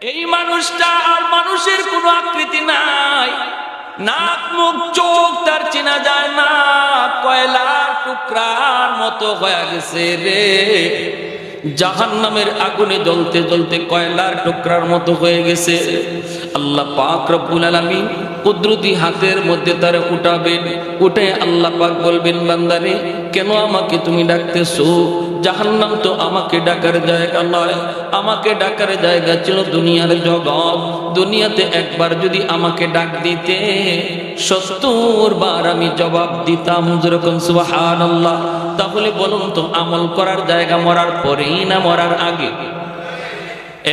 এই মানুষটা আর মানুষের কোনো আকৃতি নাই, নাক মুখ চোখ তার চেনা যায় না, কয়লার টুকরার মতো হয়ে গেছে রে। জাহান্নামের আগুনে জ্বলতে জ্বলতে কয়লার টুকরার মতো হয়ে গেছে। আল্লাহ পাক রব্বুল আলামিন কুদরতি হাতের মধ্যে তার উঠাবেন, উঠে আল্লাহ পাক বলবেন, বান্দারে কেন আমাকে তুমি ডাকতেছো? জাহান্নাম তো আমাকে ডাকার জায়গা নয়, আমাকে ডাকার জায়গা ছিল দুনিয়ার জগৎ। দুনিয়াতে একবার যদি আমাকে ডাক দিতে ৭০ বার আমি জবাব দিতাম, যেরকম সুবহানাল্লাহ। তাহলে বলুন তো, আমল করার জায়গা মরার পরেই না মরার আগে?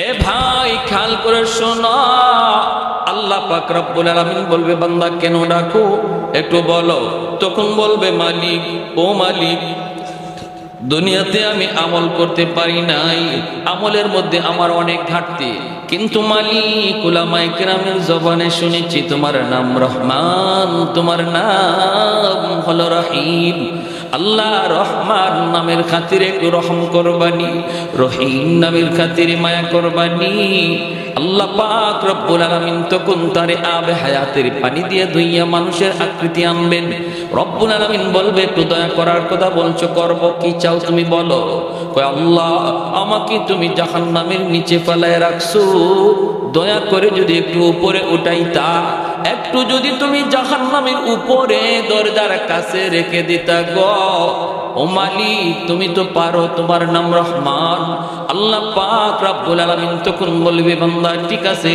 এ ভাই খেয়াল করে শোনো, আল্লাহ পাক রব্বুল আলামিন বলবে, বান্দা কেন ডাকো একটু বলো। তখন বলবে, মালিক, ও মালিক, দুনিয়াতে আমি আমল করতে পারি নাই, আমলের মধ্যে আমার অনেক ঘাটতি, কিন্তু মালিক উলামায়ে কেরামের জবানে শুনেছি তোমার নাম রহমান, তোমার নাম হলো রহিম। আল্লাহ রহমান নামের খাতিরে একটু রহম করবানি, রহিম নামের খাতিরে মায়া করবানি। আল্লাহ পাক রব্বুল আলামিন তখন তারে আবে হায়াতের পানি দিয়ে ধুইয়া মানুষের আকৃতি আনবেন। রব্বুল আলামিন বলবে, একটু দয়া করার কথা বলছো, করব, কি চাও তুমি বলো। কয়, আল্লাহ আমাকে তুমি জাহান্নামের নিচে ফেলায় রাখছো, দয়া করে যদি একটু উপরে উঠাইতা, একটু যদি তুমি জাহান্নামের উপরে দরজার কাছে রেখে দিতা গো। ও মালিক তুমি তো পারো, তোমার নাম রহমান। আল্লাহ পাক রব্বুল আলামিন তখন বলবে, বান্দা ঠিক আছে,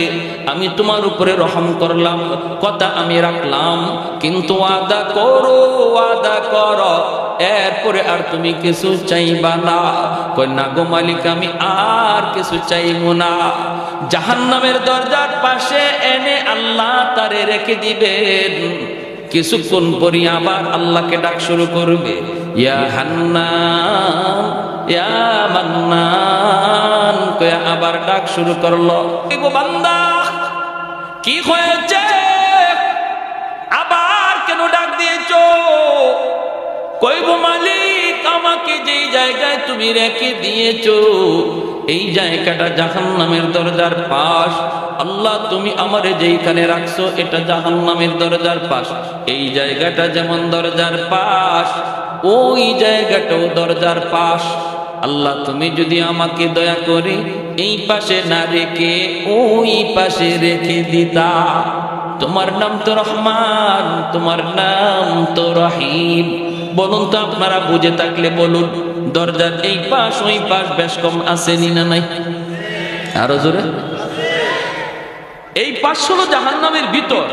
আমি তোমার উপরে রহম করলাম, কথা আমি রাখলাম, কিন্তু ওয়াদা করো, ওয়াদা করো এরপরে আর তুমি কিছু চাইবা না। কই না গো মালিক, আমি আর কিছু চাইব না। জাহান্নামের দরজার পাশে এনে আল্লাহ তারে রেখে দিবেন। কিছুক্ষণ পরই আবার আল্লাহকে ডাক শুরু করবে, ইয়া হান্নান, ইয়া মান্নান, কয়া আবার ডাক শুরু করলো। গো বান্দা কি হয়েছে, আবার কেন ডাক দিয়েছো? কইব, মালিক আমাকে যেই জায়গায় তুমি রেখে দিয়েছো এই জায়গাটা জাহান্নামের দরজার পাশ। আল্লাহ তুমি আমারে যেইখানে রাখছো এটা জাহান্নামের দরজার পাশ। এই জায়গাটা যেমন দরজার পাশ, ওই জায়গাটাও দরজার পাশ। আল্লাহ তুমি যদি আমাকে দয়া করে এই পাশে না রেখে ওই পাশে রেখে দিতা। তোমার নাম তো রহমান, তোমার নাম তো রহিম। বলুন তো, আপনারা বুঝে থাকলে বলুন, দরজার এই পাশ ওই পাশ বেশ কম আসেনি না নাই? আরো জোরে। এই পাশ হলো জাহান্নামের ভিতর,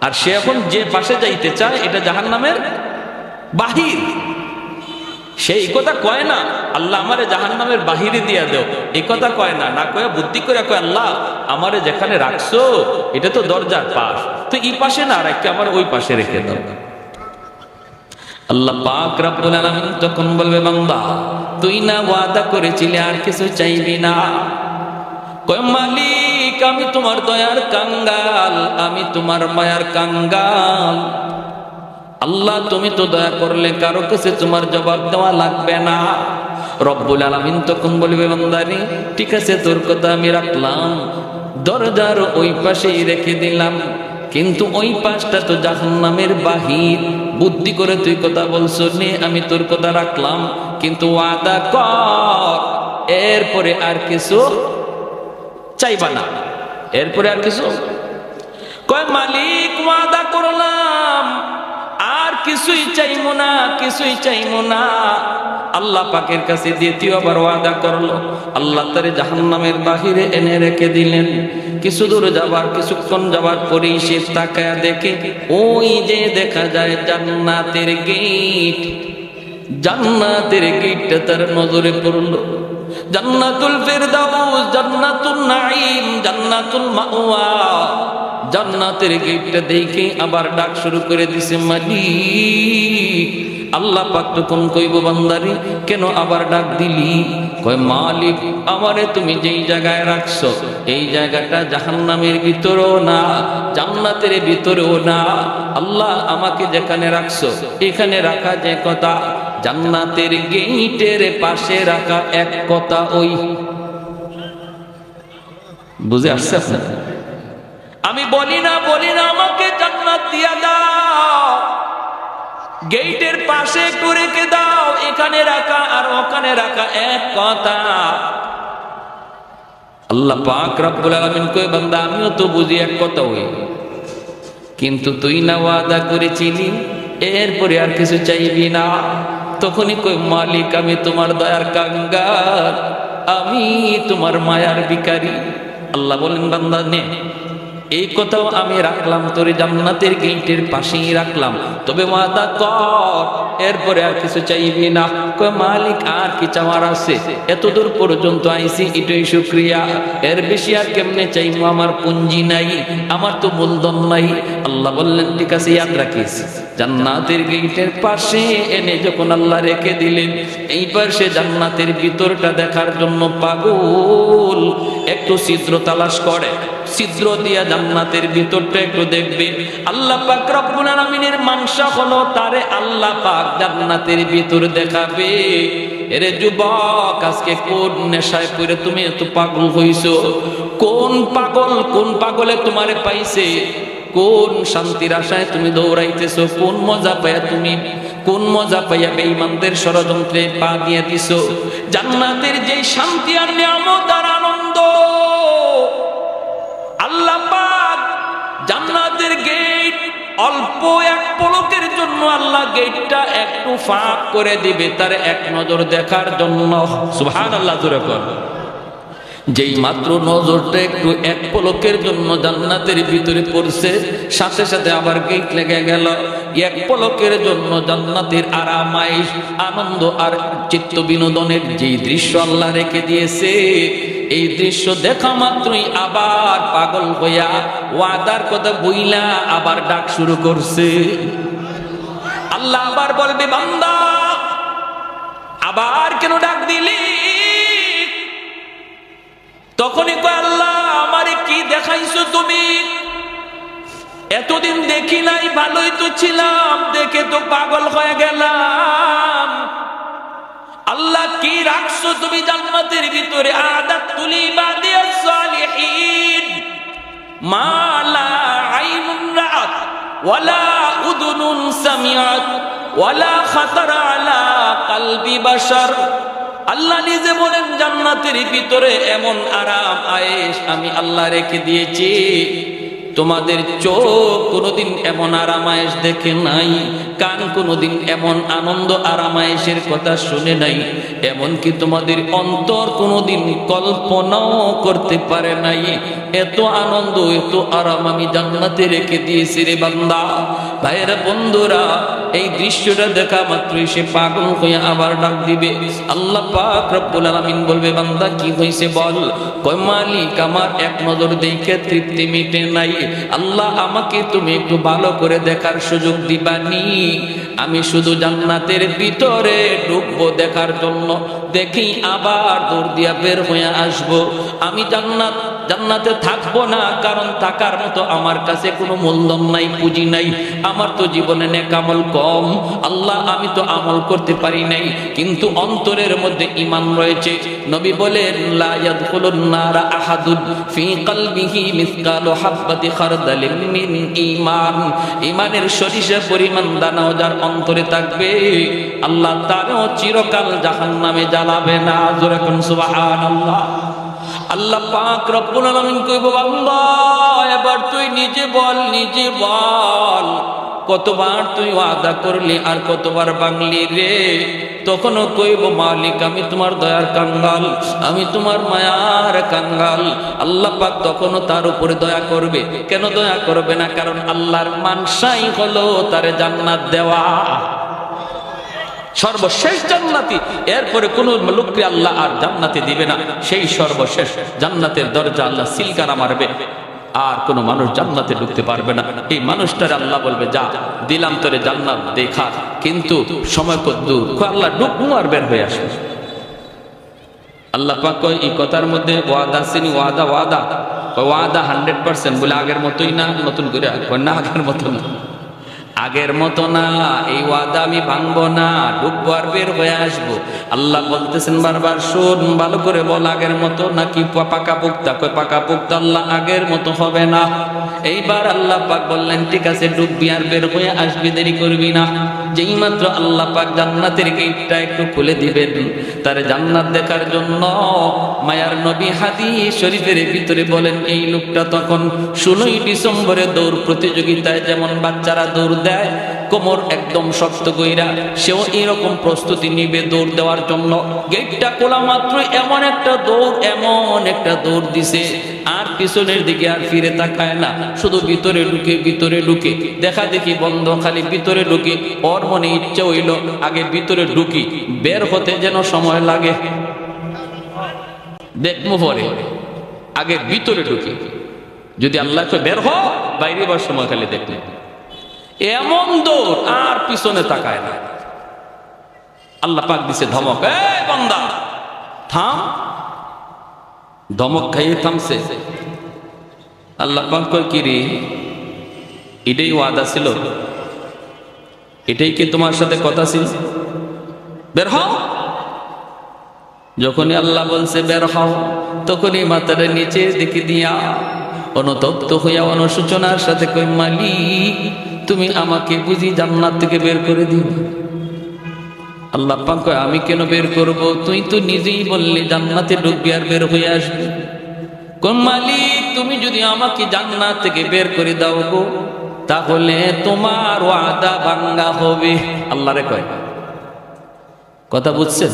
আর সে এখন যে পাশে যাইতে চায় এটা জাহান্নামের বাহির। সেই কথা কয় না আল্লাহ আমারে জাহান্নামের বাহিরে দিয়া দেও, এই কথা কয় না, না কয়ে বুদ্ধি করে কয়, আল্লাহ আমারে যেখানে রাখছো এটা তো দরজার পাশ, তো এই পাশে না রেখে আমার ওই পাশে রেখে দাও। আল্লাহ পাক রব্বুল আলামিন তখন বলবে, বান্দা তুই না ওয়াদা করেছিলি আর কিছু চাইবি না? কয়, মালিক আমি তোমার দয়ার কাঙ্গাল, আমি তোমার মায়ার কাঙ্গাল। আল্লাহ তুমি তো দয়া করলে কারো কাছে তোমার জবাব দেওয়া লাগবে না। রব্বুল আলামিন তখন বলবে, বান্দারে ঠিক আছে, তোর কথা আমি রাখলাম, দরজার ওই পাশেই রেখে দিলাম, কিন্তু ওই পাশটা তো জাহান্নামের বাহির। বুদ্ধি করে তুই কথা বলছো নে, আমি তোর কথা রাখলাম, কিন্তু ওয়াদা কর এরপরে আর কিছু চাইবা না। এরপরে আর কিছু? কয়, মালিক ওয়াদা করলাম, আর কিছুই চাইবো না, কিছুই চাইবো না। আল্লাহ পাকের কাছে দ্বিতীয়বার ওয়াদা করলো। আল্লাহ তারে জাহান্নামের বাহিরে এনে রেখে দিলেন। কিছু দূর যাবার, কিছুক্ষণ যাবার পরেই সে তাকায়া দেখে, ওই যে দেখা যায় জান্নাতের গেট। জান্নাতের গেটটা তার নজরে পড়লো। জান্নাতুল ফিরদাউস, জান্নাতুন নাঈম, জান্নাতুল মাওয়া। জান্নাতের গেটটা দেখে আবার ডাক শুরু করে দিছে, মালিক। আল্লাহ পাক তখন কইব, বান্দারে কেন আবার ডাক দিলি? কয়, মালিক আমারে তুমি যেই জায়গায় রাখছো এই জায়গাটা জাহান্নামের ভিতরেও না, জান্নাতের ভিতরেও না। আল্লাহ আমাকে যেখানে রাখছো এখানে রাখা যে কথা, জান্নাতের গেটের পাশে রাখা এক কথা। ওই বুঝে আসছে আপনার? আমি বলি না আমাকে জান্নাত দিয়া দাও, গেটের পাশে একটু রেখে দাও, এখানে রাখা আর ওখানে রাখা এক কথা। আল্লাহ পাক রব্বুল আলামিন কই বান্দা আমিও তো বুঝি এক কথা হই, কিন্তু তুই না ওয়াদা করেছিলি এরপরে আর কিছু চাইবি না। তখনই কই মালিক আমি তোমার দয়ার কাঙ্গাল, আমি তোমার মায়ার ভিখারি। আল্লাহ বলেন বান্দা নে, এই কথাও আমি রাখলাম, তোর জান্নাতের গেটের পাশেই রাখলাম, তবে ওয়াদা কর এরপরে আর কিছু চাইবি না। কয় মালিক আর কি চাওয়ার আছে, এত দূর পর্যন্ত আইছি এটাই শুকরিয়া, এর বেশি আর কেমনে চাইবো, আমার পুঞ্জি নাই, আমার তো মূলধন নাই। আল্লাহ বললেন ঠিক আছে ইয়াদ রাখিস, জান্নাতের গেটের পাশে এনে যখন আল্লাহ রেখে দিলেন, এইবার সে জান্নাতের ভিতরটা দেখার জন্য পাগল, একটু ছিদ্র তালাশ করে, ছিদ্র দিয়া জান্নাতের ভিতরটা একটু দেখবে। আল্লাহ পাক রব্বুল আলামিনের মানসা হলো তারে আল্লাহ পাক জান্নাতের ভিতর দেখাবে। এরে যুবক, আজকে কোন নেশায় পড়ে তুমি এত পাগল হইছো? কোন পাগলে তোমারে পাইছে? কোন শান্তির আশায় তুমি দৌড়াইতেছো? কোন মজা পাইয়া বেঈমানদের ষড়যন্ত্রে পা দিয়ে দিছো? জান্নাতের যে শান্তি আর নিয়ামত আর আনন্দ, আল্লাহ পাক জান্নাতের গেট অল্প এক পলকের জন্য আল্লাহ গেটটা একটু ফাঁক করে দিবে তার এক নজর দেখার জন্য। সুবহানাল্লাহ জোরে কর। যেই মাত্র নজরটা একটু এক পলকের জন্য জান্নাতের ভিতরে পড়ছে, সাথে সাথে আবার গেট লেগে গেল। এক পলকের জন্য জান্নাতের আরামাইশ, আনন্দ আর চিত্ত বিনোদনের যেই দৃশ্য আল্লাহ রেখে দিয়েছে, এই দৃশ্য দেখা মাত্রই আবার পাগল হইয়া ওয়াদার কথা বইলা আবার ডাক শুরু করছে। আল্লাহ আবার বলবে বান্দা আবার কেন ডাক দিলি? তখনই কয় আল্লাহ আমারে কি দেখাইছো তুমি? এতদিন দেখি নাই, ভালোই তো ছিলাম, দেখে তো পাগল হয়ে গেলাম। আল্লাহ কি রাখছো তুমি জান্নাতের ভিতরে? আদাতুল ইবাদিয়াস সালিহিন মা লা আইনুন রাআত ওয়ালা উযুনুন সামিআত ওয়ালা খাতারা আলা কলবি বাশার। আল্লাহ নিজে বলেন জান্নাতের ভিতরে এমন আরাম আয়েশ আমি আল্লাহ রেখে দিয়েছি, তোমাদের চোখ কোনোদিন এমন আরামায়েশ দেখে নাই, কান কোনোদিন এমন আনন্দ আরামায়েশের কথা শুনে নাই, এমনকি তোমাদের অন্তর কোনোদিন কল্পনাও করতে পারে নাই। এত আনন্দ এত আরাম আমি জান্নাতে রেখে দিয়েছি রে বান্দা। ভাইয়েরা বন্ধুরা, এই দৃশ্যটা দেখা মাত্রই সে পাগল হয়ে আবার ডাক দিবে। আল্লাহ পাক রব্বুল আলামিন বলবে বান্দা কি হয়েছে বল? কয় মালিক আমার এক নজর দেখে তৃপ্তি মিটে নাই, আল্লাহ আমাকে তুমি একটু ভালো করে দেখার সুযোগ দিবানি। আমি শুধু জান্নাতের ভিতরে ঢুকবো দেখার জন্য, দেখি আবার দৌড় দিয়া বের হয়ে আসবো। আমি জান্নাতে থাকবো না, কারণ থাকার মতো আমার কাছে কোনো মূলধন নাই, পুঁজি নাই, আমার তো জীবনে নেক আমল কম। আল্লাহ আমি তো আমল করতে পারি নাই, কিন্তু অন্তরের মধ্যে ঈমান রয়েছে। নবী বলেন লা ইয়াদখুলুন নারা আহাদুন ফি কলবিহি মিসকালু হাববাতি খারদালিন মিন ঈমান। ঈমানের সরিষা পরিমাণ দানাও যার অন্তরে থাকবে, আল্লাহ তারও চিরকাল জাহান্নামে জ্বালাবে না। জোরে কোন সুবহানাল্লাহ। আল্লাহ পাক রব্বুল আলামিন কইব বান্দা এবার তুই নিজে বল কতবার তুই ওয়াদা করলি আর কতবার ভাঙলি রে? তখনও কইব মালিক আমি তোমার দয়ার কাঙ্গাল, আমি তোমার মায়ার কাঙ্গাল। আল্লাহ পাক তখনও তার উপরে দয়া করবে। কেন দয়া করবে না? কারণ আল্লাহর মানসাই হলো তারে জান্নাত দেওয়া, সর্বশেষ জান্নাতি। এরপরে কোন লোককে আল্লাহ আর জান্নাতে দিবে না, সেই সর্বশেষ জান্নাতের দরজা আল্লাহ সিলগালা মারবে, আর কোন মানুষ জান্নাতে ঢুকতে পারবে না। এই মানুষটারে আল্লাহ বলবে যা দিলাম তোরে জান্নাত দেখা, কিন্তু সময় কত দূর, আল্লাহ ঢুকবো আর বের হয়ে আসবে। আল্লাহ পাক কয় এই কথার মধ্যে ওয়াদা সিনি ওয়াদা 100% বলে আগের মতোই না নতুন করে না? আগের মতো না, আগের মতো না, এই ওয়াদা আমি ভাঙবো না, ডুববো আর বের হয়ে আসবো। আল্লাহ বলতেছেন বারবার, শোন ভালো করে বল, আগের মতো নাকি পাকা পোক্তা? কয় পাকা পোক্তা। আল্লাহ আগের মতো হবে না। এইবার আল্লাহ পাক বললেন, ঠিক আছে ডুববি আর বের হয়ে আসবি, দেরি করবি না। যেই মাত্র আল্লাহ পাক জান্নাতের গেটটা একটু খুলে দিবেন, তার জান্নাত দেখার জন্য মায়ার নবী হাদিস শরীফের ভিতরে বলেন, এই লোকটা তখন 16ই ডিসেম্বরে দৌড় প্রতিযোগিতায় যেমন বাচ্চারা দৌড় দেয়, কোমর একদম শক্ত কইরা সেও এরকম প্রস্তুতি নিবে দৌড় দেওয়ার জন্য। গেটটা খোলা মাত্র এমন একটা দৌড় দিছে, আর পিছনের দিকে আর ফিরে তাকায় না, শুধু ভিতরে ঢুকে দেখা দেখি বন্ধ, খালি ভিতরে ঢুকে। ওর মনে ইচ্ছা হইল আগে ভিতরে ঢুকি, বের হতে যেন সময় লাগে, দেখবো পরে, আগে ভিতরে ঢুকি, যদি আল্লাহ বের হ বাইরে বার সময় খালি দেখলে। এমন দৌড়, আর পিছনে তাকায় না। আল্লাহ পাক দিছে ধমক, এই বান্দা থাম। ধমক খাইয়ে থামছে। আল্লাহ পাক কয়, কি রে, এটাই ওয়াদা ছিল? এটাই কি তোমার সাথে কথা ছিল? বের হও। যখনই আল্লাহ বলছে বের হও, তখনই মাথাটা নিচে দিকে দিয়া অনুতপ্ত হইয়া অনুশোচনার সাথে কই, মালিক তুমি আমাকে বুঝি জান্নাত থেকে বের করে দিবে? আল্লাহ পাক কয়, আমি কেন বের করব? তুই তো নিজেই বললি জান্নাতে ঢুকবি আর বের হয়ে আসবি। কোন মালিক, তুমি যদি আমাকে জান্নাত থেকে বের করে দাও গো, তাহলে তোমার ওয়াদা ভাঙ্গা হবে। আল্লাহ রে কয়, কথা বুঝছেন?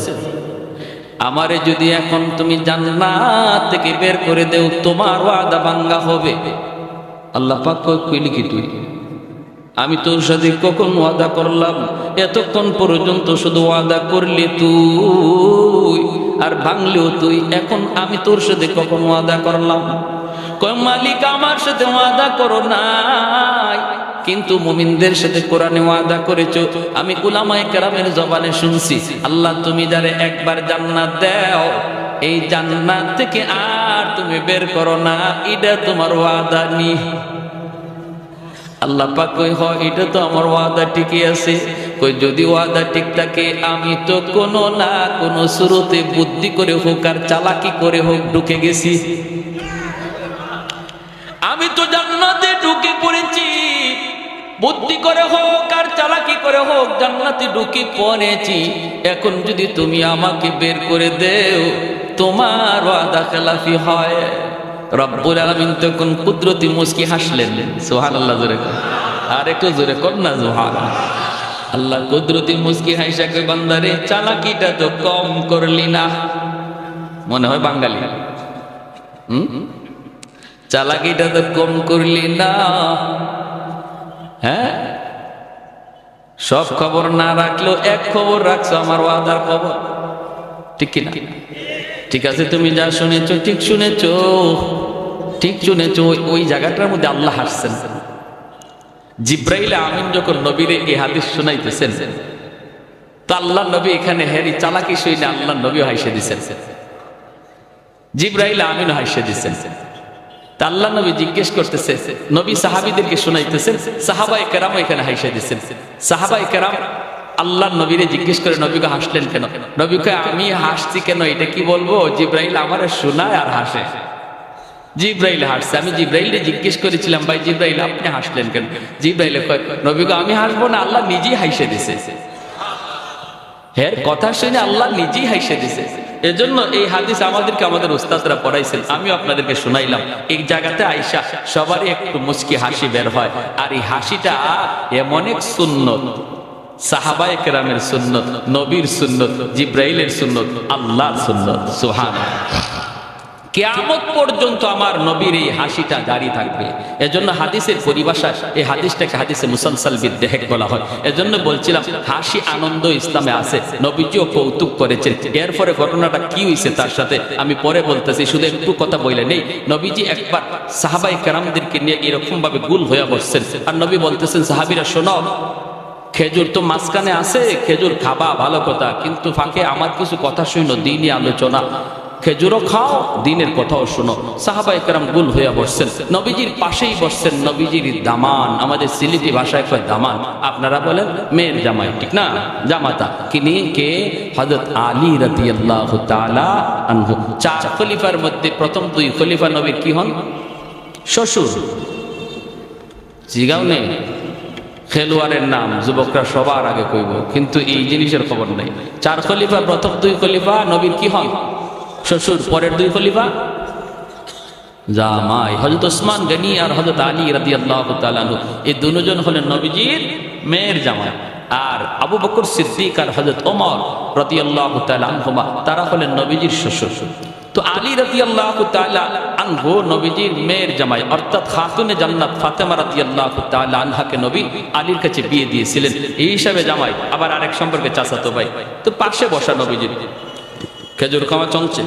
আমারে যদি এখন তুমি জান্নাত থেকে বের করে দেও, তোমার ওয়াদা ভাঙ্গা হবে। আল্লাহ পাক কইলি কি তুই? আমি তোর সাথে কখন ওয়াদা করলাম? এতক্ষণ পর্যন্ত শুধু ওয়াদা করলি তুই, আর ভাঙলেও তুই। এখন আমি তোর সাথে কখন ওয়াদা করলাম? কয় মালিক, আমার সাথে ওয়াদা করো নাই, কিন্তু মুমিনদের সাথে কোরআনে ওয়াদা করেছো। আমি উলামায়ে কেরামের জবানে শুনছি, আল্লাহ তুমি যারে একবার জান্নাত দাও, এই জান্নাত থেকে আর তুমি বের করো না, এটা তোমার ওয়াদা নি। আল্লাহ পাক কই, হয় এটা তো আমার ওয়াদা ঠিকই আছে। কই যদি ওয়াদা ঠিক থাকে, আমি তো কোনো না কোনো শুরুতে বুদ্ধি করে হোক আর চালাকি করে হোক ঢুকে গেছি। আমি তো জান্নাতে ঢুকে পড়েছি, বুদ্ধি করে হোক আর চালাকি করে হোক জান্নাতে ঢুকে পড়েছি। এখন যদি তুমি আমাকে বের করে দেও, তোমার ওয়াদা খেলাফি হয়। রব্বুল আলামিন তখন কুদরতি মুস্কি হাসলেন। সুবহানাল্লাহ, জোরে কর, আর একটু জোরে কর না সুবহানাল্লাহ। আল্লাহ কুদরতি মুস্কি হাসা কই, বান্দারে চালাকিটা তো কম করলি না। মনে হয় বাঙালি, চালাকিটা তো কম করলি না। হ্যাঁ, সব খবর না রাখলেও এক খবর রাখছো, আমার ওয়াদার খবর, ঠিক কিনা? ঠিক আছে, তুমি যা শুনেছো ঠিক শুনেছো, ঠিক শুনেছো। ওই জায়গাটার মধ্যে আল্লাহ হাসছেন। জিব্রাইল আমিন যখন নবীরে এই হাদিস শোনাইতেছেন, তো আল্লাহ নবী এখানে হেরি চালাকি শুনে আল্লাহ নবী হাসে দিচ্ছেন, জিব্রাইল আমিন হাসে দিচ্ছেন। তা আল্লাহ নবী জিজ্ঞেস করতেছে, নবী সাহাবীদেরকে শোনাইতেছেন, সাহাবায়ে কেরাম এখানে হাসে দিচ্ছেন। সাহাবায়ে কেরাম আল্লাহ নবীরে জিজ্ঞেস করে, নবীকে হাসলেন কেন? নবীকে আমি হাসছি কেন এটা কি বলবো? জিব্রাইল আমারে শোনায় আর হাসে। জিব্রাইল হাসছে। আমি জিব্রাইলকে জিজ্ঞেস করেছিলাম, ভাই জিব্রাইল আপনি হাসলেন কেন? জিব্রাইল কয়, নবীকে আমি হাসবো না, আল্লাহ নিজেই হাসে দিছে। এর কথা শুনে আল্লাহ নিজেই হাসে দিছে। এজন্য এই হাদিস আমাদেরকে আমাদের উস্তাদরা পড়াইছেন, আমিও আপনাদেরকে শোনাইলাম। এই জায়গাতে আইসা সবারই একটু মুচকি হাসি বের হয়। আর এই হাসিটা এমন এক সুন্নত, সাহাবায়ে কেরামের সুন্নত, নবীর সুন্নত, জিব্রাইলের সুন্নত, আল্লাহর সুন্নত। সুবহানাল্লাহ। কিয়ামত পর্যন্ত আমার নবীর এই হাসিটা জারি থাকবে। এজন্য হাদিসের পরিভাষায় এই হাদিসটাকে হাদিসে মুসালসাল বিদ্দেহেক বলা হয়। এজন্য বলছিলাম হাসি আনন্দ ইসলামে আছে, নবীজিও কৌতুক করেছেন। এরপরে ঘটনাটা কি হয়েছে তার সাথে আমি পরে বলতেছি, শুধু একটু কথা বলে নেই। নবীজি একবার সাহাবায়ে কেরামদেরকে নিয়ে এরকম ভাবে গুল হয়ে বসছেন, আর নবী বলতেছেন, সাহাবীরা শোনো, খেজুর তো মাঝখানে আছে, খেজুর খাবা ভালো কথা, কিন্তু ফাঁকে আমার কিছু কথা শুনো, দ্বীনি আলোচনা। খেজুরও খাও, দিনের কথাও শোনো। সাহাবায়ে কেরাম গুল হইয়া বসছেন, নবীজির পাশেই বসছেন নবীজির দামান, আমাদের সিলেটি ভাষায় কয় দামান, আপনারা বলেন মেয়ের জামাই, ঠিক না? জামাতা কিনি কে? হযরত আলী রাদিয়াল্লাহু তাআলা আনহু। চার খলিফার মধ্যে প্রথম দুই খলিফা নবীর কি হন? শ্বশুর। জিগাও নেই, খেলোয়াড়ের নাম যুবকরা সবার আগে কইব, কিন্তু এই জিনিসের খবর নাই। চার খলিফা, প্রথম দুই খলিফা নবীর কি হন? শ্বশুর। পরের দুই খলিফা জামাই, হযরত ওসমান গনি আর হযরত আলী রাদিয়াল্লাহু তাআলা আনহু, এই দুজন হলেন নবীজির মেয়ের জামাই। আর আবু বকর সিদ্দিক আর হযরত ওমর রাদিয়াল্লাহু তাআলা আনহুমা, তারা হলেন নবীজির শ্বশুর। তো আলী রাদিয়াল্লাহু তাআলা আনহু নবীজির মেয়ের জামাই, অর্থাৎ খাতুনে জান্নাত ফাতেমা রাদিয়াল্লাহু তাআলা আনহাকে নবী আলীর কাছে বিয়ে দিয়েছিলেন, এই হিসাবে জামাই। আবার আরেক সম্পর্কে চাচাতো ভাই। তো পাশে বসা নবীজির, খেজুর খাওয়া চলছে,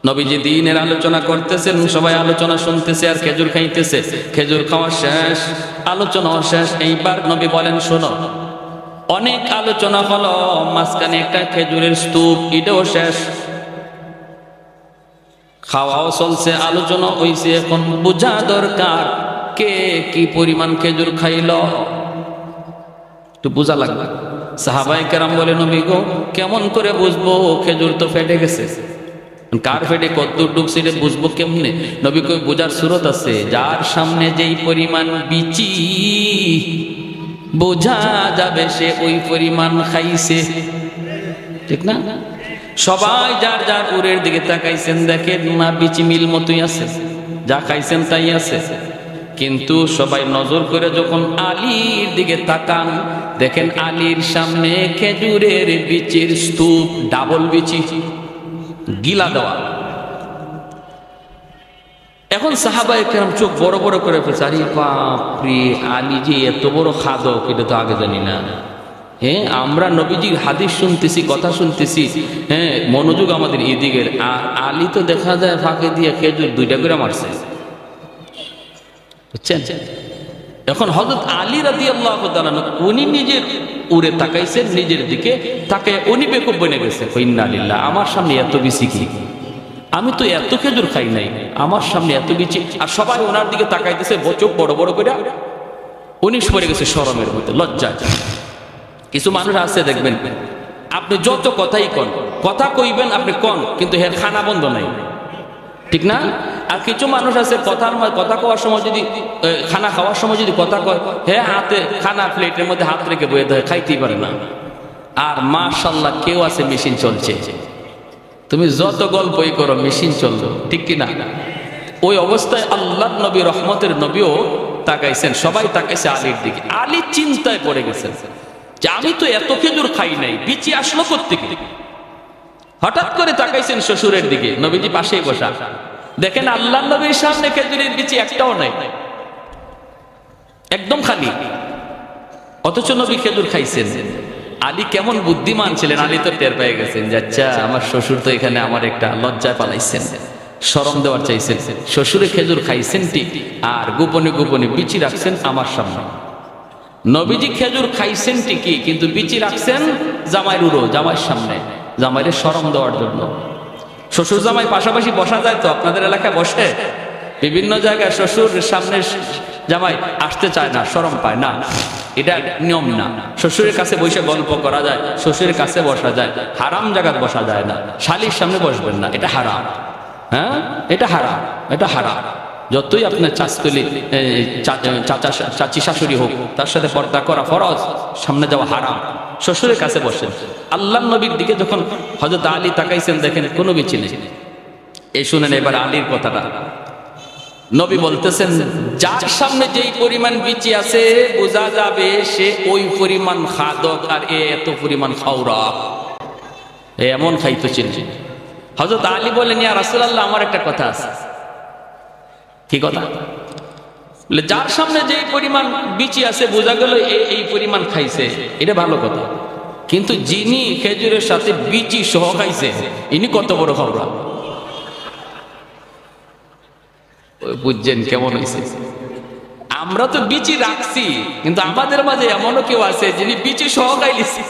নবীজি দ্বীনের আলোচনা করতেছেন, সবাই আলোচনা শুনতেছে আর খেজুর খাইতেছে। খেজুর খাওয়া শেষ, আলোচনা শেষ। এইবার নবী বলেন, শোনো, অনেক আলোচনা হলো, মাঝখানে একটা খেজুরের স্তূপ, এটাও শেষ। খাওয়াও চলছে, আলোচনা হইছে, এখন বোঝা দরকার কে কি পরিমাণ খেজুর খাইল, একটু বোঝা লাগবে। সাহাবায়ে কেরাম বলে, নবী গো, কেমন করে বুঝবো? খেজুর তো ফেটে গেছে, কার ফেটে কত ঢুকছে এটা বুঝবো কেমনে? নবী কই, বোঝার সুরত আছে, যার সামনে যেই পরিমাণ বিচি বোঝা যাবে সে ওই পরিমাণ খাইছে, ঠিক না? সবাই যার যার উরের দিকে তাকাইছেন, দেখেন না বিচি মিল মতোই আছে, যা খাইছেন তাই আছে। কিন্তু সবাই নজর করে যখন আলীর দিকে তাকান, দেখেন আলীর সামনে খেজুরের বিচির স্তূপ, ডাবল বিচি, গিলা দেওয়া। এখন সাহাবায়ে কেরাম চোখ বড় বড় করে ফেলছে, আরে বাপরে, আলী যে এত বড় খাদক, এটা তো আগে জানি না। হ্যাঁ, আমরা নবীজির হাদিস শুনতেছি, কথা শুনতেছি, হ্যাঁ, মনোযোগ আমাদের এদিকের। আর আলী তো দেখা যায় ফাঁকে দিয়ে খেজুর 2টা করে মারছে, বুঝছেন? এখন হযরত আলী রাদিয়াল্লাহু তাআলা উনি নিজের উড়ে তাকাইছেন, নিজের দিকে তাকে উনি বেকুব বনে গেছে, ইন্না লিল্লাহ, আমার সামনে এত বিচি কি, আমি তো এত খেজুর খাই নাই, আমার সামনে এত বিচি। আর সবাই ওনার দিকে তাকাইতেছে, চোখ বড় বড় করে। উনি পড়ে গেছে শরমের মধ্যে, লজ্জায়। কিছু মানুষ আছে দেখবেন, আপনি যত কথাই কন, কথা কইবেন আপনি কন, কিন্তু হের খানা বন্ধ নাই, ঠিক না? আর কিছু মানুষ আছে কথা কওয়ার সময় যদি, খানা খাওয়ার সময় যদি কথা কয়, হ্যাঁ, হাতে খানা প্লেটের মধ্যে হাত রেখে বয়ে দেয়, খাইতেই পারে না। আর মাশাআল্লাহ কেউ আছে মেশিন চলছে, তুমি যত গল্পই করো মেশিন চললো, ঠিক কিনা? ওই অবস্থায় আল্লাহর নবী, রহমতের নবীও তাকাইছেন, সবাই তাকাইছে আলীর দিকে। আলী চিন্তায় পড়ে গেছেন যে আমি তো এত খেজুর খাই নাই, বিচি আসলো কোত্থেকে? হঠাৎ করে তাকাইছেন শ্বশুরের দিকে, নবীজি পাশেই বসা। দেখেন আল্লাহর নবীর সামনে খেজুরের বিচি একটাও নাই, একদম খালি, অথচ নবী খেজুর খাইছেন। আলী কেমন বুদ্ধিমান ছিলেন, আলী তো টের পেয়ে গেছেন যে আচ্ছা, আমার শ্বশুর তো এখানে আমার একটা লজ্জায় পালাইছেন, শরম দেওয়ার চাইছেন। শ্বশুরে খেজুর খাইছেন ঠিক, আর গোপনে গোপনে বিচি রাখছেন আমার সামনে। নবীজি খেজুর খাইছেন ঠিকই, কিন্তু বিচি রাখছেন জামাইয়ের উড়ো, জামাইয়ের সামনে, জামাইয়ের শরম দেওয়ার জন্য। শ্বশুর জামাই পাশাপাশি বসা যায় তো? আপনাদের এলাকায় বসে? বিভিন্ন জায়গায় শ্বশুর সামনে জামাই আসতে চায় না, শরম পায় না, এটা নিয়ম না। শ্বশুরের কাছে বসে গল্প করা যায়, শ্বশুরের কাছে বসা যায়, হারাম জায়গায় বসা যায় না। শালির সামনে বসবেন না, এটা হারাম। হ্যাঁ, এটা হারাম, এটা হারাম। যতই আপনার চাচতলি চাচি শাশুড়ি হোক, তার সাথে পর্দা করা ফরজ, সামনে যাওয়া হারাম। শ্বশুরের কাছে বসেন। আল্লাহর নবীর দিকে যখন হযরত আলী তাকাইছেন, দেখেন কোনো বিচি নেই। এই শুনেন এবার আলীর কথাটা। নবী বলতেছেন, যার সামনে যেই পরিমাণ বিচি আছে বোঝা যাবে সে ওই পরিমাণ খাদক, আর এত পরিমাণ খাওরা, এমন খাইতো চিনছি। হযরত আলী বলেন, ইয়া রাসূলুল্লাহ, আমার একটা কথা আছে। কি কথা? বলে, যার সামনে যেই পরিমাণ বিচি আছে বোঝা গেল এই পরিমাণ খাইছে, এটা ভালো কথা, কিন্তু যিনি খেজুরের সাথে বিচি সহ খাইছে ইনি কত বড় খাওয়া। বুঝছেন কেমন হয়েছে? আমরা তো বিচি রাখছি, কিন্তু আমাদের মাঝে এমনও কেউ আছে যিনি বিচি সহ খাইলিছে।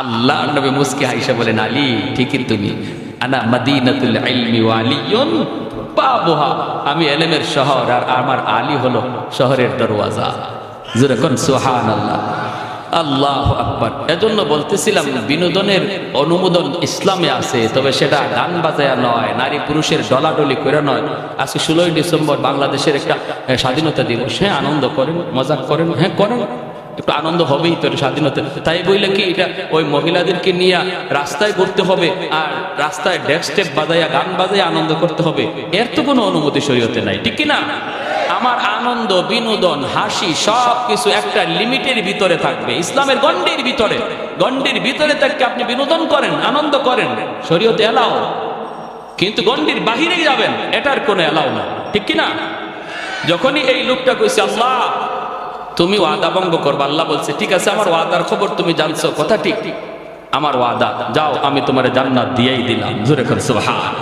আল্লাহ নবী মুস্কি হাইসা বলেন, আলী ঠিকই তুমি, আনা মাদিনাতুল ইলমি ওয়া আলিয়ুন বাবুহা, আমি ইলমের শহর আর আমার আলী হলো শহরের দরওয়াজা। জোরে কোন সুবহানাল্লাহ, আল্লাহু আকবার। এজন্য বলতেছিলাম বিনোদনের অনুমোদন ইসলামে আছে, তবে সেটা গান বাজায়া নয়, নারী পুরুষের ডলাডলি করে নয়। আজকে 16ই ডিসেম্বর বাংলাদেশের একটা স্বাধীনতা দিবস, হ্যাঁ আনন্দ করেন, মজা করেন, হ্যাঁ করেন, একটু আনন্দ হবেই তো স্বাধীনতা। তাই বইলে কি এটা ওই মহিলাদেরকে নিয়ে রাস্তায় ঘুরতে হবে আর রাস্তায় ডেস্ক স্টেপ বাজাইয়া গান বাজাইয়া আনন্দ করতে হবে? এর তো কোনো অনুমতি শরীয়তে নাই, ঠিক কি না? আমার আনন্দ, বিনোদন, হাসি সব কিছু একটা লিমিটের ভিতরে থাকবে, ইসলামের গণ্ডির ভিতরে। গণ্ডির ভিতরে থাকতে আপনি বিনোদন করেন, আনন্দ করেন, শরীয়তে এলাও। কিন্তু গণ্ডির বাহিরে যাবেন, এটার কোনো এলাও না, ঠিক কি না? যখনই এই লোকটা কইছে আল্লাহ তুমি ওয়াদা ভঙ্গ করবা, আল্লাহ বলছে ঠিক আছে, আমার ওয়াদার খবর তুমি জানছো, কথা ঠিক, আমার ওয়াদা, যাও আমি তোমার জান্নাত দিয়েই দিলাম। জোরে করে সুবহান।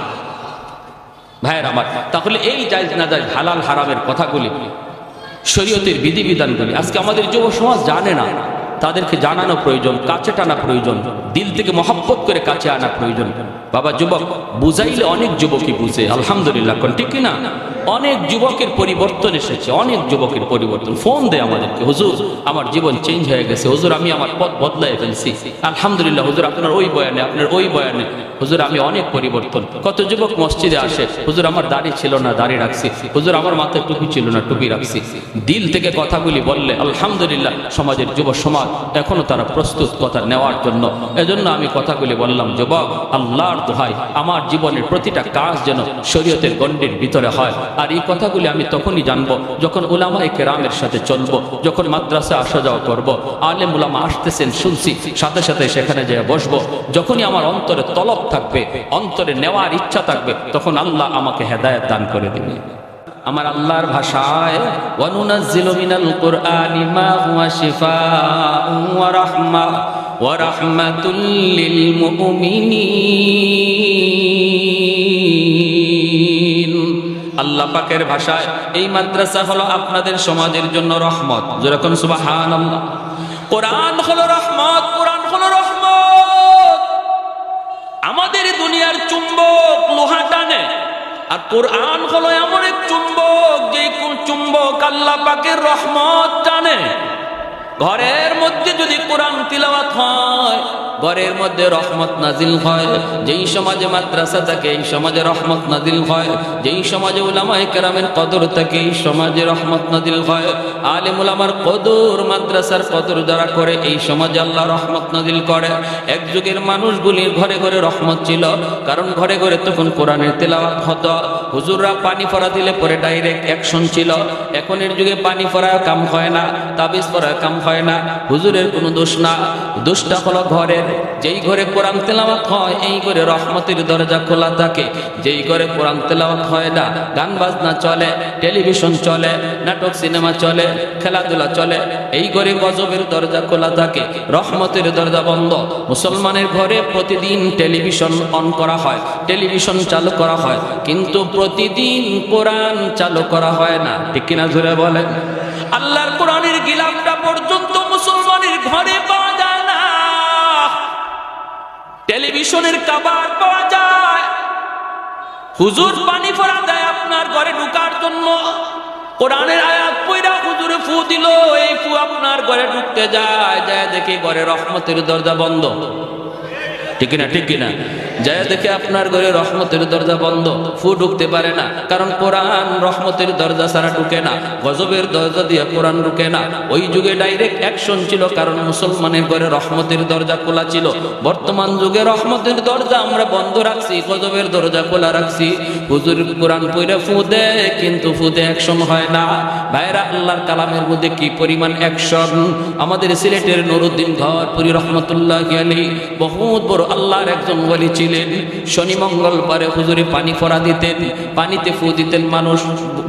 ভাইয়ের আমার, তাহলে এই জায়েজ না জায়েজ, হালাল হারামের কথাগুলি, শরীয়তের বিধিবিধানগুলি আজকে আমাদের যুব সমাজ জানে না। তাদেরকে জানানো প্রয়োজন, কাছে টানা প্রয়োজন, দিল থেকে মহব্বত করে কাছে আনা প্রয়োজন। বাবা যুবক, বুঝাইলে অনেক যুবকই বুঝে, আলহামদুলিল্লাহ, ঠিক কিনা? অনেক যুবকের পরিবর্তন এসেছে, অনেক যুবকের পরিবর্তন। ফোন দেয় আমাদেরকে, হুজুর আমার জীবন চেঞ্জ হয়ে গেছে, হুজুর আমি আমার পথ বদলাই ফেলছি, আলহামদুলিল্লাহ হুজুর আপনার ওই বয়ানে, আপনার ওই বয়ানে হুজুর আমি অনেক পরিবর্তন। কত যুবক মসজিদে আসে, হুজুর আমার দাড়ি ছিল না, দাড়ি রাখছি, হুজুর আমার মাথায় টুপি ছিল না, টুপি রাখছি। দিল থেকে কথাগুলি বললে আলহামদুলিল্লাহ সমাজের যুব সমাজ এখনো তারা প্রস্তুত কথা নেওয়ার জন্য। এজন্য আমি কথাগুলি বললাম, যুবক আল্লাহর দোহাই আমার জীবনের প্রতিটা কাজ যেন শরীয়তের গণ্ডির ভিতরে হয়। আর এই কথাগুলি আমি তখনই জানবো যখন উলামায়ে কেরামের সাথে চলবো, যখন মাদ্রাসা আসা যাওয়া করবো, আলেম উলামা আসতেছেন শুনছি, সাথে সাথে সেখানে যেয়ে বসবো। যখনই আমার অন্তরে তলব থাকবে, অন্তরে নেওয়ার ইচ্ছা থাকবে, তখন আল্লাহ আমাকে হেদায়েত দান করে দিবে। আমার আল্লাহর ভাষায় ওয়ানুনাজ্জিলু মিনাল কুরআনি মা হুয়া শিফাউন ওয়া রাহমা ওয়া রাহমাতুল লিল মুমিনিন। আল্লাহ পাকের ভাষায় এই মাদ্রাসা হলো আপনাদের সমাজের জন্য রহমত। যেরকম সুবহানাল্লাহ। কোরআন হলো রহমত, কোরআন হলো রহমত। আমাদের দুনিয়ার চুম্বক লোহা টানে, আর কোরআন হলো এমন এক চুম্বক, যে চুম্বক আল্লাহ পাকের রহমত টানে। ঘরের মধ্যে যদি কোরআন তিলাওয়াত হয়, ঘরের মধ্যে রহমত নাজিল হয়। যেই সমাজে মাদ্রাসা থাকে, এই সমাজে রহমত নাজিল হয়। যেই সমাজে উলামায়ে কেরামের কদর থাকে, এই সমাজে রহমত নাজিল হয়। আলেম উলামার কদর, মাদ্রাসার কদর যারা করে, এই সমাজে আল্লাহ রহমত নাজিল করে। এক যুগের মানুষগুলির ঘরে ঘরে রহমত ছিল, কারণ ঘরে ঘরে তখন কোরআনের তেলাওয়াত হতো। হুজুররা পানি পড়া দিলে পরে ডাইরেক্ট অ্যাকশন ছিল। এখনের যুগে পানি পড়া কাম হয় না, তাবিজ পড়া কাম হয় না। হুজুরের কোনো দোষ না, দোষটা হলো ঘরের। যেই ঘরে কোরআন তেলাওয়াত হয়, এই ঘরে রহমতের দরজা খোলা থাকে। যেই ঘরে কোরআন তেলাওয়াত হয় না, গান বাজনা চলে, টেলিভিশন চলে, নাটক সিনেমা চলে, খেলাধুলা চলে, এই ঘরে গজবের দরজা খোলা থাকে, রহমতের দরজা বন্ধ। মুসলমানের ঘরে প্রতিদিন টেলিভিশন অন করা হয়, টেলিভিশন চালু করা হয়, কিন্তু প্রতিদিন কোরআন চালু করা হয় না, ঠিক কিনা জোরে বলেন? আল্লাহর কোরআনের গিলাফটা পর্যন্ত মুসলমানের ঘরে পাওয়া যায় না। টেলিভিশনের কভার পাওয়া যায়। হুজুর পানি পড়া দেয় আপনার ঘরে ঢুকার জন্য, কোরআনের আয়াত পড়া হুজুরে ফু দিল, এই ফু আপনার ঘরে ঢুকতে যায়, যায় দেখে ঘরে রহমতের দরজা বন্ধ, ঠিক না? ঠিক কিনা? যায় দেখে আপনার ঘরে রহমতের দরজা বন্ধ, ফু ঢুকতে পারে না, কারণ কোরআন রহমতের দরজা ছাড়া ঢুকে না, গজবের দরজা দিয়ে কোরআন ঢুকে না। ওই যুগে ডাইরেক্ট অ্যাকশন ছিল, কারণ মুসলমানের ঘরে রহমতের দরজা খোলা ছিল। বর্তমান যুগে রহমতের দরজা আমরা বন্ধ রাখছি, গজবের দরজা খোলা রাখছি। হুজুর কোরআন পড়ে ফু দেয়, কিন্তু ফুতে অ্যাকশন হয় না। ভাইরা, আল্লাহর কালামের মধ্যে কি পরিমাণ অ্যাকশন! আমাদের সিলেটের নুরুদ্দিন ঘরপুরি রহমতুল্লাহি আলাইহি বহুত বড় আল্লাহর একজন ওলি ছিলেন। শনি মঙ্গলবারে হুজুরে পানি পড়া দিতেন, পানিতে ফু দিতেন, মানুষ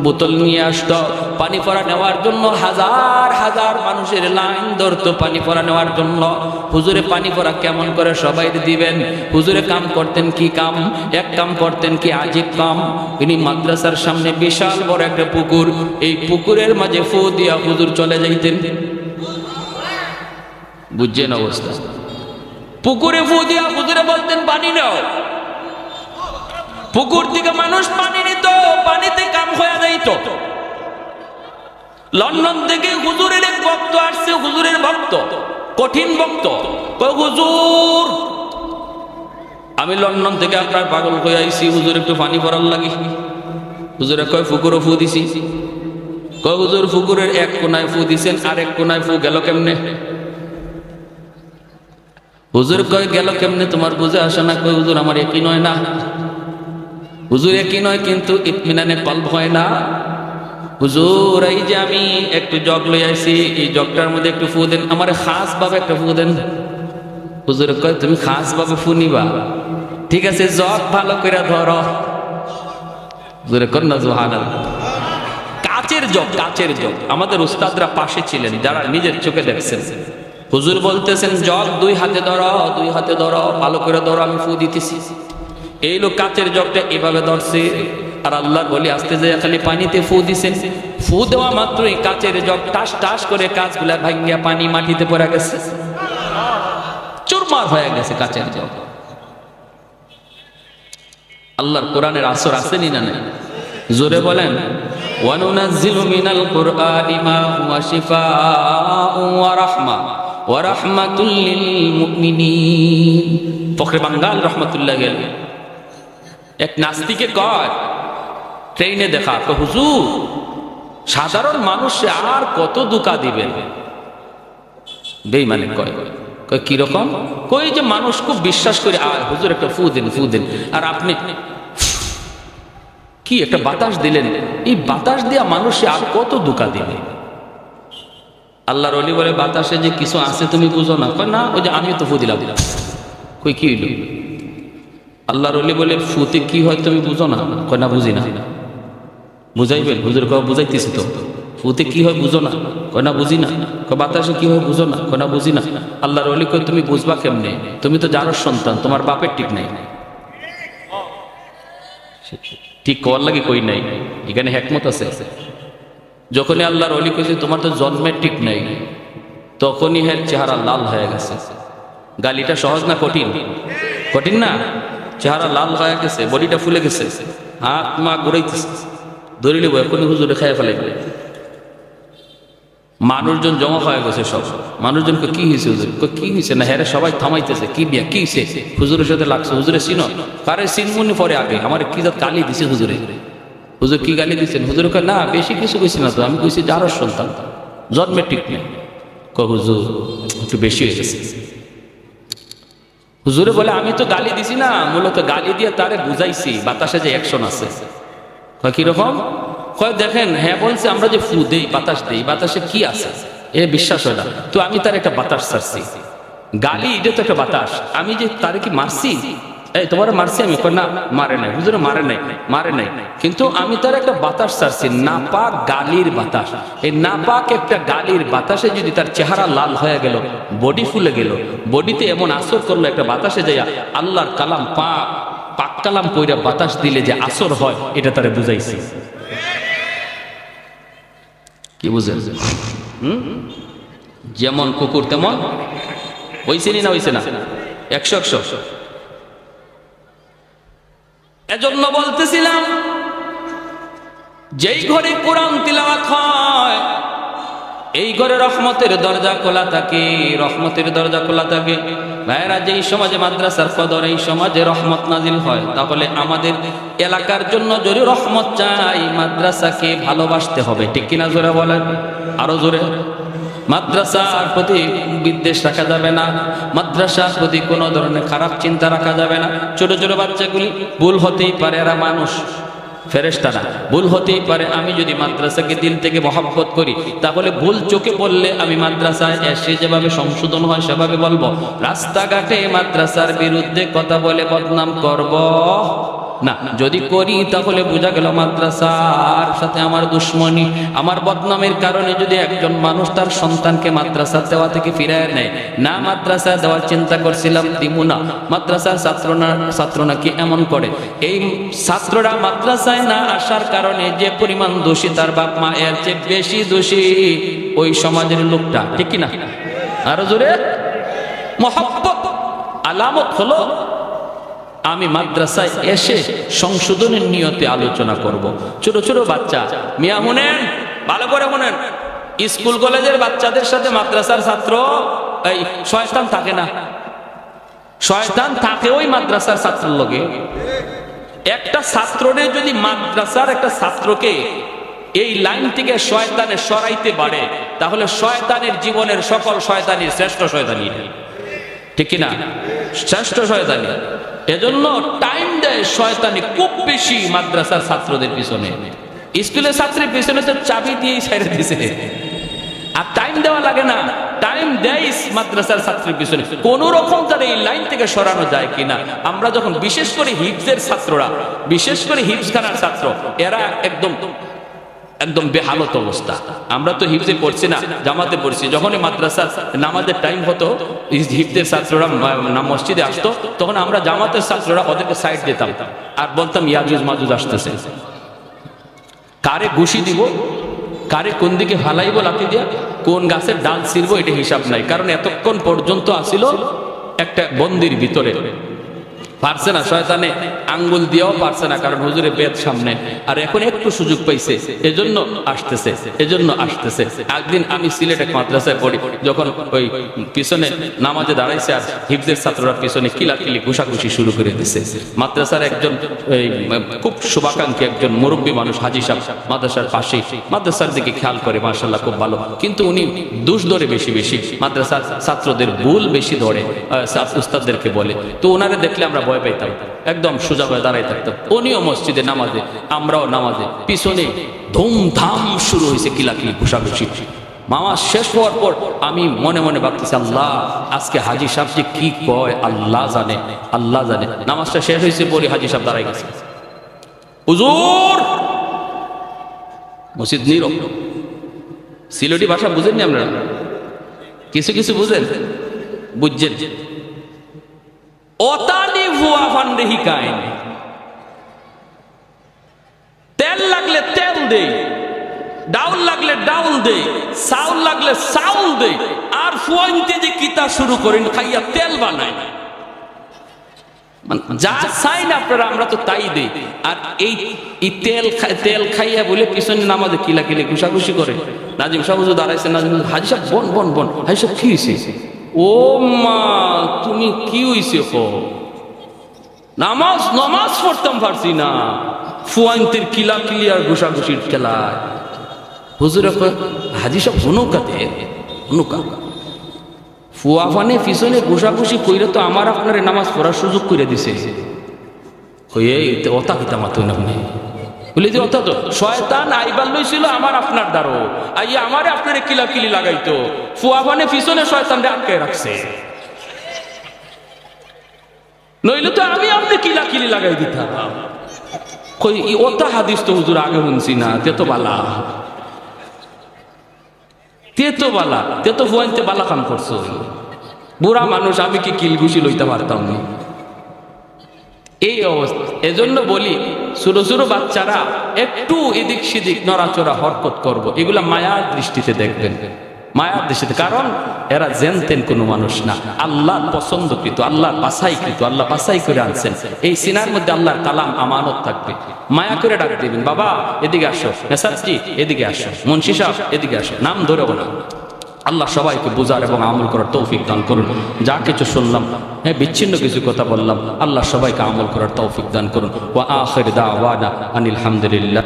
বোতল নিয়ে আসতো পানি পড়া নেওয়ার জন্য। হাজার হাজার মানুষের লাইন ধরতো পানি পড়া নেওয়ার জন্য। হুজুরে পানি পড়া কেমন করে সবাই দিবেন? হুজুরে কাম করতেন কি কাম? এক কাম করতেন কি আজীব কাম। তিনি মাদ্রাসার সামনে বিশাল বড় একটা পুকুর, এই পুকুরের মাঝে ফু দিয়া হুজুর চলে যাইতেন। বুঝছেন অবস্থা? পুকুরে ফু দিয়া হুজুরে বলতেন পানি নাও। পুকুর থেকে মানুষ পানি নিত, পানিতে কাম হয়ে যাইত। লন্ডন থেকে হুজুরের এক ভক্ত আসছে, হুজুরের ভক্ত, কঠিন ভক্ত। কয় হুজুর, আমি লন্ডন থেকে আপনার পাগল হয়ে আইছি, হুজুর একটু পানি ভরার লাগে। হুজুরে কয় পুকুরও ফু দিছি। কয় হুজুর পুকুরের এক কোনায় ফু দিছেন, আর এক কোনায় ফু গেল কেমনে? হুজুর কয় গেল কেমনে তোমার বুঝে আসে না? কয় হুজুর আমার একই নয় না। হুজুর একই নয় কিন্তু ইতমিনানে কলব হয় না। হুজুর এই যে আমি একটু জগ লই আইছি, এই জগটার মধ্যে একটু ফু দেন, আমার খাস ভাবে একটা ফু দেন। হুজুর কয় তুমি খাস ভাবে ফু নিবা? ঠিক আছে, জগ ভালো করে ধরো। হুজুরে কর না সুবহানাল্লাহ। কাচের জগ, কাচের জগ। আমাদের উস্তাদরা পাশে ছিলেন যারা নিজের চোখে দেখছেন। হুজুর বলতেছেন জগ দুই হাতে ধরো, দুই হাতে ধরো, ভালো করে ধরো, আমি ফু দিতেছি। এই লোক কাচের জগটা এভাবে ধরছে, আর আল্লাহর ওলি আস্তে যায় খালি পানিতে ফু দিছেন। ফু দেওয়া মাত্রই কাচের জগ টাস টাস করে কাচগুলা ভাঙ্গিয়া পানি মাটিতে পড়ে গেছে, চুরমার হয়ে গেছে কাচের জগ। আল্লাহর কোরআনের আসর আসেনি না নাই? জোরে বলেন ওয়ানুনাজ্জিলু মিনাল কুরআনি মা হুয়া শিফাউন ওয়া রাহমা ওয়া রাহমাতুল লিল মুমিনিন। ফখরে বাঙ্গাল রাহমাতুল্লাহ আলাইহি এক নাস্তিকে কয়, ট্রেনে দেখা, তো হুজুর সাধারণ মানুষে আর কত দুকা দিবেন? বেঈমানে কয়, কয় কিরকম? কই যে মানুষ খুব বিশ্বাস করে, আর হুজুর একটা ফু দেন, ফু দেন, আর আপনি কি একটা বাতাস দিলেন, এই বাতাস দিয়া মানুষে আর কত দুকা দিবে? আল্লাহর ওলি বলে বাতাসে যে কিছু আছে তুমি বুঝো না? কয় না, ওই যে আমি তো ফু দিলাম। কই কি হইল? আল্লাহর ওলি বলে ফুতে কি হয় তুমি বুঝো না? কয় না, বুঝি না। বুঝাইবেন? হুজুর কয় বুঝাইতেছি তো। ফুতে কি হয় বুঝো না? কয় না, বুঝি না। কয় বাতাসে কি হয় বুঝো না? কয় না, বুঝি না। আল্লাহর ওলি কয় তুমি বুঝবা কেমনে? তুমি তো যারোর সন্তান, তোমার বাপের ঠিক নাই। ঠিক কর লাগে কই নাই, এখানে হেকমত আছে। যখনই আল্লাহর ওলি কইছে তোমার তো জন্মের ঠিক নাই, তখনই হের চেহারা লাল হয়ে গেছে। গালিটা সহজ না কঠিন? কঠিন না? চেহারা লাল হয়ে গেছে, বডিটা ফুলে গেছে, হাত মা ঘুরাইতেছে, ধরে নিব এখনই হুজুরে খাইয়া ফেলে। মানুষজন জমা হয়ে গেছে সব। মানুষজনকে কি হয়েছে হুজুর? কি হয়েছে না? হ্যাঁ সবাই থামাইতেছে, কি বিয়া কি হয়েছে? হুজুরের সাথে লাগছে। হুজুরে চিনো? কারে চিনমুনি পরে আগে আমার কি জাত গালি দিছে হুজুরে। হুজুর কি গালি দিচ্ছেন? হুজুর কয় না বেশি কিছু কইছি না তো, আমি কইছি যারও সন্তান, জন্মের ঠিক নেই। হুজুর একটু বেশি হয়ে গেছে। হুজুরে বলে আমি তো গালি দিছি না, মূলত গালি দিয়ে তারে বুঝাইছি বাতাসে যে অ্যাকশন আছে। কয় কিরকম? কয় দেখেন, হ্যাঁ বলছে আমরা যে ফু দেই, বাতাস দেই, বাতাসে কি আছে এ বিশ্বাস হয় না, তো আমি তার একটা বাতাস ছাড়ছি। গালি এটা তো একটা বাতাস, আমি যে তারে কি মারছি? এই তোমার মারছি আমি? কয় না, মারে নাই। হুজুরে মারে নাই, মারে নাই, কিন্তু আমি তার একটা বাতাস ছাড়ছি, নাপাক গালির বাতাস। এই নাপাক একটা গালির বাতাসে যদি তার চেহারা লাল হয়ে গেল, বডি ফুলে গেল, বডিতে এমন আসর করলো একটা বাতাসে যাইয়া আল্লাহর কালাম পাক কালাম কইরা বাতাস দিলে যে আসর হয়, এটা তারে বুঝাইছি। কি বুঝেন? যেমন কুকুর তেমন হইছে না? হইছে না? 100 এজন্য বলতেছিলাম, যেই ঘরে কোরআন তিলাওয়াত হয় এই ঘরে রহমতের দরজা খোলা থাকে, রহমতের দরজা খোলা থাকে। ভাইরা, যেই সমাজে মাদ্রাসার কদর, এই সমাজে রহমত নাজিল হয়, তাহলে আমাদের এলাকার জন্য যদি রহমত চাই, মাদ্রাসাকে ভালোবাসতে হবে। ঠিক কিনা? জোরে বলেন, আরো জোরে। মাদ্রাসার প্রতি বিদ্বেষ রাখা যাবে না, মাদ্রাসার প্রতি কোনো ধরনের খারাপ চিন্তা রাখা যাবে না। ছোট ছোট বাচ্চাগুলি ভুল হতেই পারে, এরা মানুষ, ফেরেশতা না, ভুল হতেই পারে। আমি যদি মাদ্রাসাকে দিল থেকে মহব্বত করি, তাহলে ভুল চোখে পড়লে আমি মাদ্রাসায় এসে যেভাবে সংশোধন হয় সেভাবে বলবো। রাস্তাঘাটে মাদ্রাসার বিরুদ্ধে কথা বলে বদনাম করব না। যদি করি তাহলে বোঝা গেল মাদ্রাসার সাথে আমার দুশ্মনী। আমার বদনামের কারণে যদি একজন মানুষ তার সন্তানকে মাদ্রাসা দেওয়া থেকে ফিরায় নেয়, না মাদ্রাসা দেওয়ার চিন্তা করছিলাম, দিমু না, মাদ্রাসার ছাত্ররা কি এমন করে, এই ছাত্ররা মাদ্রাসায় না আসার কারণে যে পরিমাণ দোষী তার বাপ মা, এর চেয়ে বেশি দোষী ওই সমাজের লোকটা। ঠিক কিনা? আরো জোরে। মহব্বত আলামত হলো আমি মাদ্রাসায় এসে সংশোধনের নিয়তে আলোচনা করব। ছোট ছোট বাচ্চা, মিয়া শুনেন, ভালো করে শুনেন, স্কুল কলেজের বাচ্চাদের সাথে মাদ্রাসার ছাত্র এই শয়তান থাকে না, শয়তান থাকে ওই মাদ্রাসার ছাত্রের লগে। একটা ছাত্ররে যদি মাদ্রাসার একটা ছাত্রকে এই লাইন থেকে শয়তানে সরাইতে পারে, তাহলে শয়তানের জীবনের সকল শয়তানির শ্রেষ্ঠ শয়তানি, ঠিক কিনা? শ্রেষ্ঠ শয়তানি। এজন্য টাইম দেয় শয়তানি খুব বেশি মাদ্রাসার ছাত্রদের পিছনে। স্কুলের ছাত্রের পিছনে তো চাবি দিয়েই ছেড়ে দিছে, আর টাইম দেওয়া লাগে না, টাইম দেয় মাদ্রাসার ছাত্রের পিছনে। কোন রকম তার এই লাইন থেকে সরানো যায় কিনা। আমরা যখন বিশেষ করে হিফজের ছাত্ররা, বিশেষ করে হিফজখানার ছাত্র, এরা একদম একদম বেহালত অবস্থা। আমরা তো হিফজে পড়ছি না, জামাতে পড়ছি। যখনই মাদ্রাসার নামাজের টাইম হতো, হিফজের ছাত্ররা মসজিদে আসতো, তখন আমরা জামাতের ছাত্ররা ওদেরকে সাইড দিতাম আর বলতাম ইয়াজুজ মাজুজ আসতেছে। কারে ঘুষি দিব, কারে কোন দিকে ফালাইব লাঠি দিয়া, কোন গাছের ডাল ছিড়বো, এটা হিসাব নাই। কারণ এতক্ষণ পর্যন্ত আসিল একটা বন্দির ভিতরে, পারছে না, শয়তানে আঙ্গুল দিয়েও পারছে না, কারণ হুজুরে বেদ সামনে। আর এখন একটু সুযোগ পাইছে, এজন্য আসতেছে, এজন্য আসতেছে। একদিন আমি সিলেটে মাদ্রাসায় পড়ি, যখন ওই পিছনে নামাজে দাঁড়াইছে আর হিফজের ছাত্ররা পিছনে কিলাকিলি ঘুষাঘুষি শুরু করে দিছে। মাদ্রাসার একজন খুব শুভাকাঙ্ক্ষী একজন মুরব্বী মানুষ, হাজি সাহেব, মাদ্রাসার পাশেই, মাদ্রাসার দিকে খেয়াল করে, মাশাআল্লাহ খুব ভালো, কিন্তু উনি দোষ ধরে বেশি বেশি, মাদ্রাসার ছাত্রদের ভুল বেশি ধরে, উস্তাদদেরকে বলে। তো ওনারে দেখলে আমরা ভয় পাইতাম, একদম সোজা হয়ে দাঁড়াই থাকতাম। উনিও মসজিদে নামাজে, আমরাও নামাজে, পিছনে ধুমধাম শুরু হয়েছে কিলাকিলি ঘুষাঘুষি। নামাজ শেষ হওয়ার পর আমি মনে মনে ভাবতেছি, আল্লাহ আজকে হাজি সাহেব যে কি কয় আল্লাহ জানে, আল্লাহ জানে। নামাজটা শেষ হয়েছে, পরে হাজি সাহেব দাঁড়াই গেছে, হুজুর। মসজিদ নীরব। সিলেটি ভাষা বুঝেননি আপনারা? কিছু কিছু বুঝেন, বুঝছেন? ওতানি ভুয়া ফান্ডে হিকাইন, তেল লাগলে তেল দে, ডাউল লাগলে ডাউল দে, চাউল লাগলে চাউল দে, আর ফুয়াইতে যে কিতা শুরু করেন, খাইয়া তেল বানায়। যা চাই না আপনারা, আমরা তো তাই দেই। আর এই তেল খাইয়া বলে পিছনে নামাজে কিলাকিলি ঘুষাঘুষি করে। নাজিম সাহেব দাঁড়াইছে, নাজিম হাজি সাহেব বন বন বন, হাজি সাহেব কি হয়েছে? ও মা, তুমি কি হইছে? নামাজ পড়তাম পারছি না, ফুয়াইন্তের কিলাকিলি আর ঘুষাঘুষির খেলায়। হুজুর হাজি সাহেব হনুকাতে হনুকা ফুয়া ফানে পিছনে ঘুষাঘুষি কইরে তো আমার আপনার নামাজ পড়ার সুযোগ করে দিছে। ওতা কিতা মাতুই না বলি যে অত তো শয়তান আইবার লইছিল আমার আপনার দ্বারো, আইয়া আমারে আপনারে কিলাকিলি লাগাইতো, ফুয়া ফানে পিছনে শয়তানরে আটকে রাখছে। নইলে তো আমি আপনি কিলাকিলি লাগাই দিতাম। কই ওতা হাদিস তো হুজুর আগে শুনছি না, তে তো বালা, তে তো বালা, তে তো ফুয়াইতে বালা কাম করছো। বুড়া মানুষ, আমি কি কিল ঘুষি লইতে পারতাম না। এই অবস্থা। এজন্য বলি ছোট ছোট বাচ্চারা একটু এদিক সেদিক নড়াচড়া হরকত করব, এগুলা মায়ার দৃষ্টিতে দেখবেন, মায়ার দৃষ্টিতে। কারণ এরা জেনতেন কোনো মানুষ না, আল্লাহ পছন্দকৃত, আল্লাহ বাছাইকৃত, আল্লাহ বাছাই করে আনছেন। এই সিনার মধ্যে আল্লাহর কালাম আমানত থাকবে। মায়া করে ডাক দিবেন, বাবা এদিকে আসো, নেসাজি এদিকে আসো, মুন্সি সাহেব এদিকে আসো, নাম ধরে বলো। আল্লাহ সবাইকে বুঝার এবং আমল করার তৌফিক দান করুন। যা কিছু শুনলাম, হ্যাঁ বিচ্ছিন্ন কিছু কথা বললাম, আল্লাহ সবাইকে আমল করার তৌফিক দান করুন। ওয়া আখির দাওয়ানা আনিল হামদুলিল্লাহ।